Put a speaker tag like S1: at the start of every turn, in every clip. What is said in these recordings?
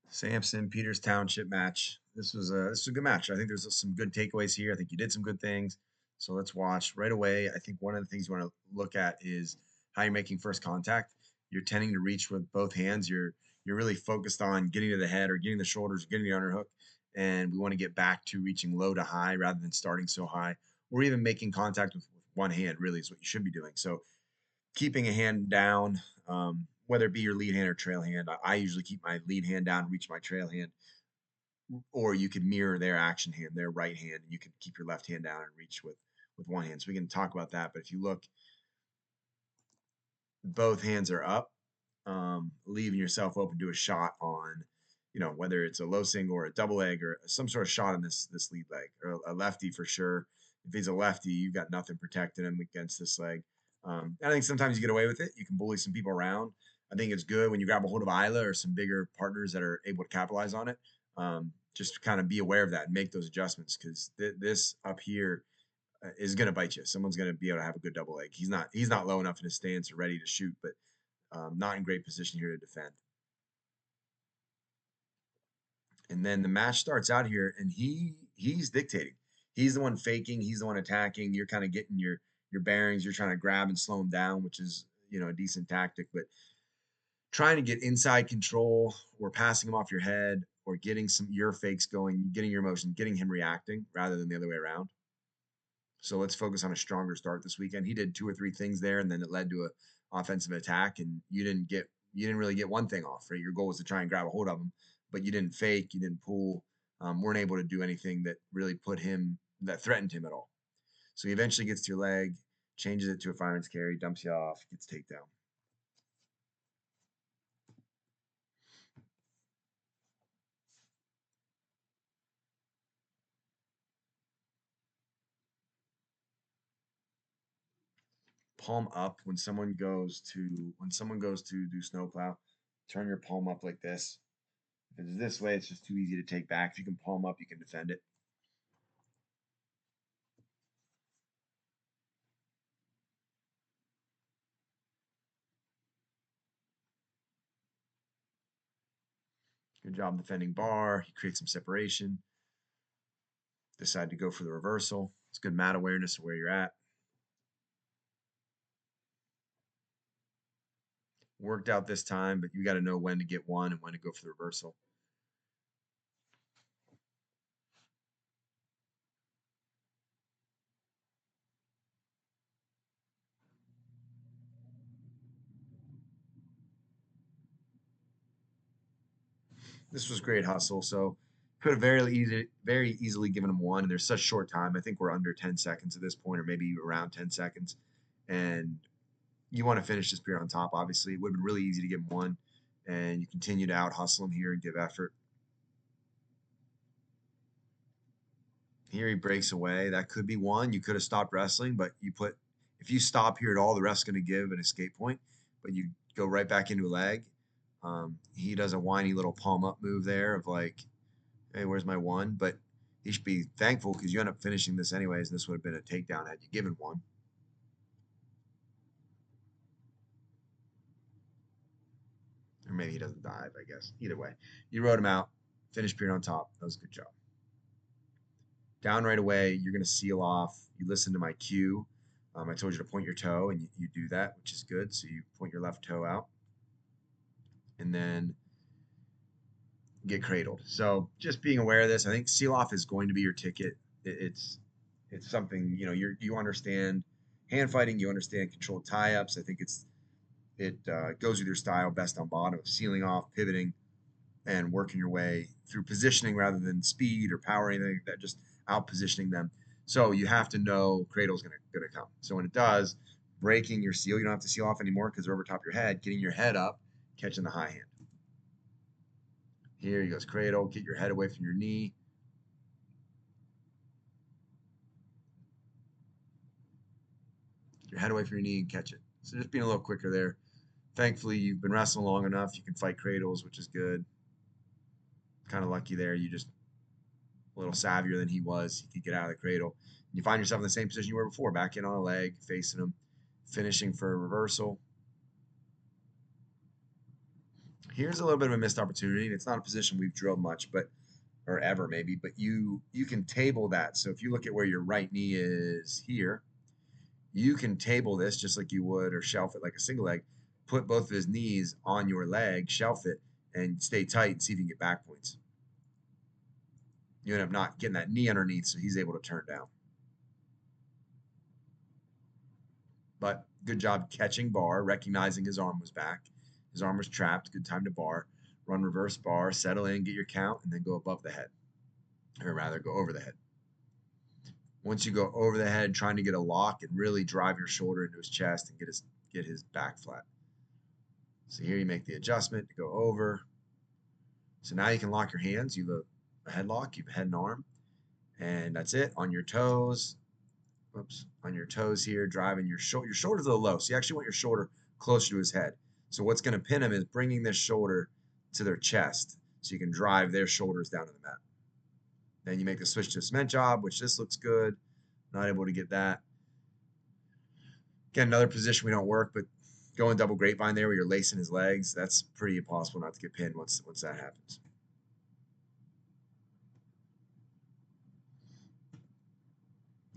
S1: Samson Peters Township match. This was a good match. I think there's some good takeaways here. I think you did some good things. So let's watch right away. I think one of the things you want to look at is how you're making first contact. You're tending to reach with both hands. You're really focused on getting to the head or getting the shoulders, getting the underhook. And we want to get back to reaching low to high rather than starting so high, or even making contact with one hand, really is what you should be doing. So keeping a hand down, whether it be your lead hand or trail hand. I usually keep my lead hand down and reach my trail hand, or you could mirror their action hand, their right hand, and you can keep your left hand down and reach with one hand. So we can talk about that. But if you look, both hands are up, leaving yourself open to a shot on, whether it's a low single or a double leg or some sort of shot on this lead leg, or a lefty for sure. If he's a lefty, you've got nothing protecting him against this leg. I think sometimes you get away with it. You can bully some people around. I think it's good when you grab a hold of Isla or some bigger partners that are able to capitalize on it. Just to kind of be aware of that and make those adjustments, because this up here is going to bite you. Someone's going to be able to have a good double leg. He's not low enough in his stance or ready to shoot, but not in great position here to defend. And then the match starts out here, and he's dictating. He's the one faking. He's the one attacking. You're kind of getting your bearings. You're trying to grab and slow him down, which is a decent tactic. But trying to get inside control or passing him off your head or getting your fakes going, getting your motion, getting him reacting rather than the other way around. So let's focus on a stronger start this weekend. He did two or three things there, and then it led to a offensive attack, and you didn't really get one thing off, right? Your goal was to try and grab a hold of him, but you didn't fake, you didn't pull, weren't able to do anything that really that threatened him at all. So he eventually gets to your leg, changes it to a fireman's carry, dumps you off, gets takedown. Palm up when someone goes to do snowplow. Turn your palm up like this. If it's this way, it's just too easy to take back. If you can palm up, you can defend it. Good job defending bar. He creates some separation. Decide to go for the reversal. It's good mat awareness of where you're at. Worked out this time, but you got to know when to get one and when to go for the reversal. This was great hustle. So could have very easily given him one. And there's such short time. I think we're under 10 seconds at this point, or maybe around 10 seconds. And you want to finish this period on top, obviously. It would have been really easy to give him one. And you continue to out hustle him here and give effort. Here he breaks away. That could be one. You could have stopped wrestling, but if you stop here at all, the ref's going to give an escape point, but you go right back into a leg. He does a whiny little palm up move there of like, hey, where's my one? But he should be thankful because you end up finishing this anyways, and this would have been a takedown had you given one. Or maybe he doesn't dive, I guess. Either way, you rode him out, finished period on top. That was a good job. Down right away, you're going to seal off. You listen to my cue. I told you to point your toe, and you do that, which is good. So you point your left toe out, and then get cradled. So just being aware of this, I think seal off is going to be your ticket. It's something you understand hand fighting, you understand controlled tie ups. I think it goes with your style, best on bottom, sealing off, pivoting, and working your way through positioning rather than speed or power or anything like that. Just out positioning them. So you have to know cradle's gonna come. So when it does, breaking your seal, you don't have to seal off anymore because they're over top of your head. Getting your head up, catching the high hand. Here he goes, cradle. Get your head away from your knee. Get your head away from your knee and catch it. So just being a little quicker there. Thankfully, you've been wrestling long enough. You can fight cradles, which is good. Kind of lucky there. You just a little savvier than he was. He could get out of the cradle. You find yourself in the same position you were before, back in on a leg, facing him, finishing for a reversal. Here's a little bit of a missed opportunity, and it's not a position we've drilled much, but or ever maybe, but you can table that. So if you look at where your right knee is here, you can table this just like you would or shelf it like a single leg. Put both of his knees on your leg, shelf it, and stay tight and see if you can get back points. You end up not getting that knee underneath, so he's able to turn down. But good job catching bar, recognizing his arm was back. His arm was trapped. Good time to bar. Run reverse bar, settle in, get your count, and then go above the head. Or rather, go over the head. Once you go over the head, trying to get a lock and really drive your shoulder into his chest and get his back flat. So here you make the adjustment to go over. So now you can lock your hands. You have a headlock, you have a head and arm, and that's it. On your toes, whoops, on your toes here, driving your shoulder. Your shoulder's a little low, so you actually want your shoulder closer to his head. So what's going to pin him is bringing this shoulder to their chest, so you can drive their shoulders down to the mat. Then you make the switch to a cement job, which this looks good. Not able to get that. Again, another position we don't work, but going double grapevine there where you're lacing his legs, that's pretty impossible not to get pinned once that happens.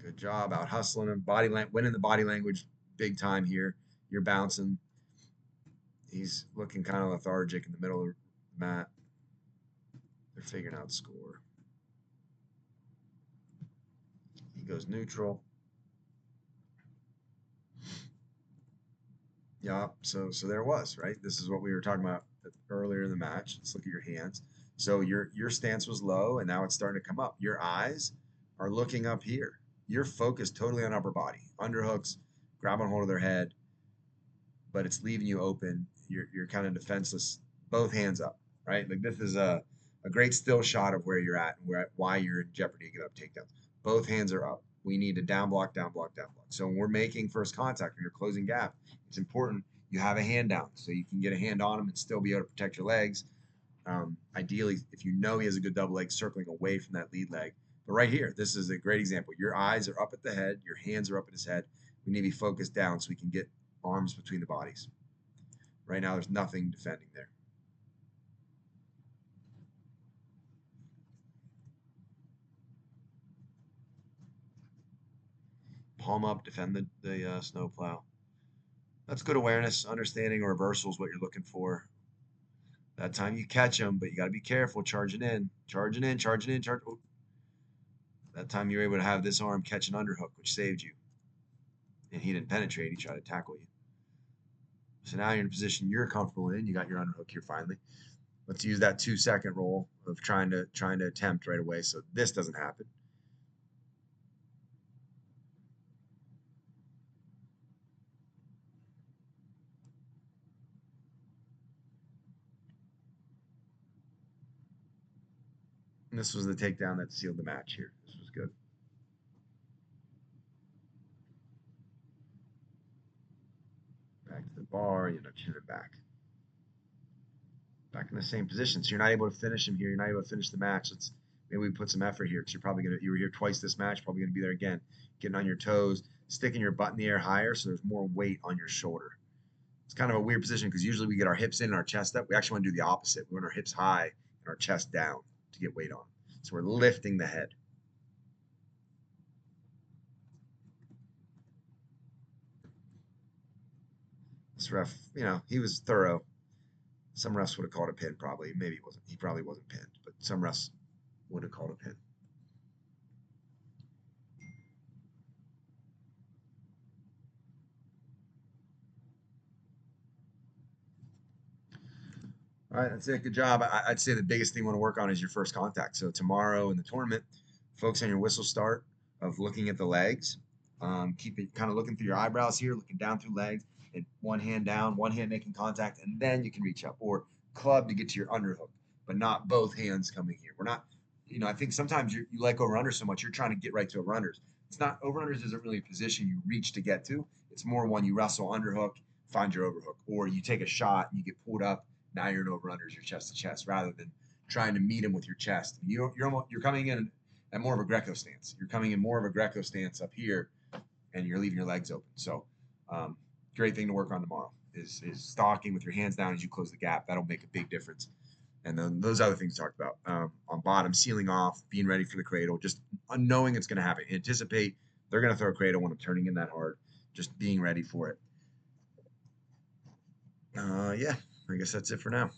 S1: Good job out hustling him. Winning the body language big time here. You're bouncing. He's looking kind of lethargic in the middle of the mat. They're figuring out the score. He goes neutral. Yeah, so there it was, right? This is what we were talking about earlier in the match. Let's look at your hands. So your stance was low, and now it's starting to come up. Your eyes are looking up here. You're focused totally on upper body. Underhooks, grabbing hold of their head, but it's leaving you open. You're kind of defenseless, both hands up, right? Like this is a great still shot of where you're at and why you're in jeopardy to give up takedowns. Both hands are up. We need to down block, down block, down block. So when we're making first contact, when you're closing gap, it's important you have a hand down so you can get a hand on him and still be able to protect your legs. Ideally, if you know he has a good double leg, circling away from that lead leg. But right here, this is a great example. Your eyes are up at the head, your hands are up at his head. We need to be focused down so we can get arms between the bodies. Right now, there's nothing defending there. Palm up, defend the snow plow. That's good awareness, understanding reversal is what you're looking for. That time you catch them, but you got to be careful charging in, charging in, charging in, charge. That time you're able to have this arm catch an underhook, which saved you. And he didn't penetrate, he tried to tackle you. So now you're in a position you're comfortable in. You got your underhook here finally. Let's use that 2-second roll of trying to attempt right away so this doesn't happen. And this was the takedown that sealed the match here. This was good. Back to the bar, you end up chinning back. Back in the same position. So you're not able to finish him here. You're not able to finish the match. Maybe we put some effort here because you were here twice this match, probably gonna be there again. Getting on your toes, sticking your butt in the air higher so there's more weight on your shoulder. It's kind of a weird position because usually we get our hips in and our chest up. We actually want to do the opposite. We want our hips high and our chest down to get weight on. So we're lifting the head. This ref, he was thorough. Some refs would have called a pin probably. Maybe he wasn't. He probably wasn't pinned, but some refs would have called a pin. All right, that's it. Good job. I'd say the biggest thing you want to work on is your first contact. So tomorrow in the tournament, focus on your whistle start of looking at the legs. Keep it kind of looking through your eyebrows here, looking down through legs, and one hand down, one hand making contact, and then you can reach up or club to get to your underhook, but not both hands coming here. We're not, I think sometimes you like over under so much, you're trying to get right to over unders. It's not over unders isn't really a position you reach to get to. It's more one you wrestle underhook, find your overhook, or you take a shot and you get pulled up. Now you're in over unders, your chest to chest, rather than trying to meet him with your chest. You're coming in at more of a Greco stance. You're coming in more of a Greco stance up here, and you're leaving your legs open. So, great thing to work on tomorrow. is stalking with your hands down as you close the gap. That'll make a big difference. And then those other things talked about on bottom, sealing off, being ready for the cradle, just knowing it's going to happen. Anticipate they're going to throw a cradle when I'm turning in that hard, just being ready for it. Yeah, I guess that's it for now.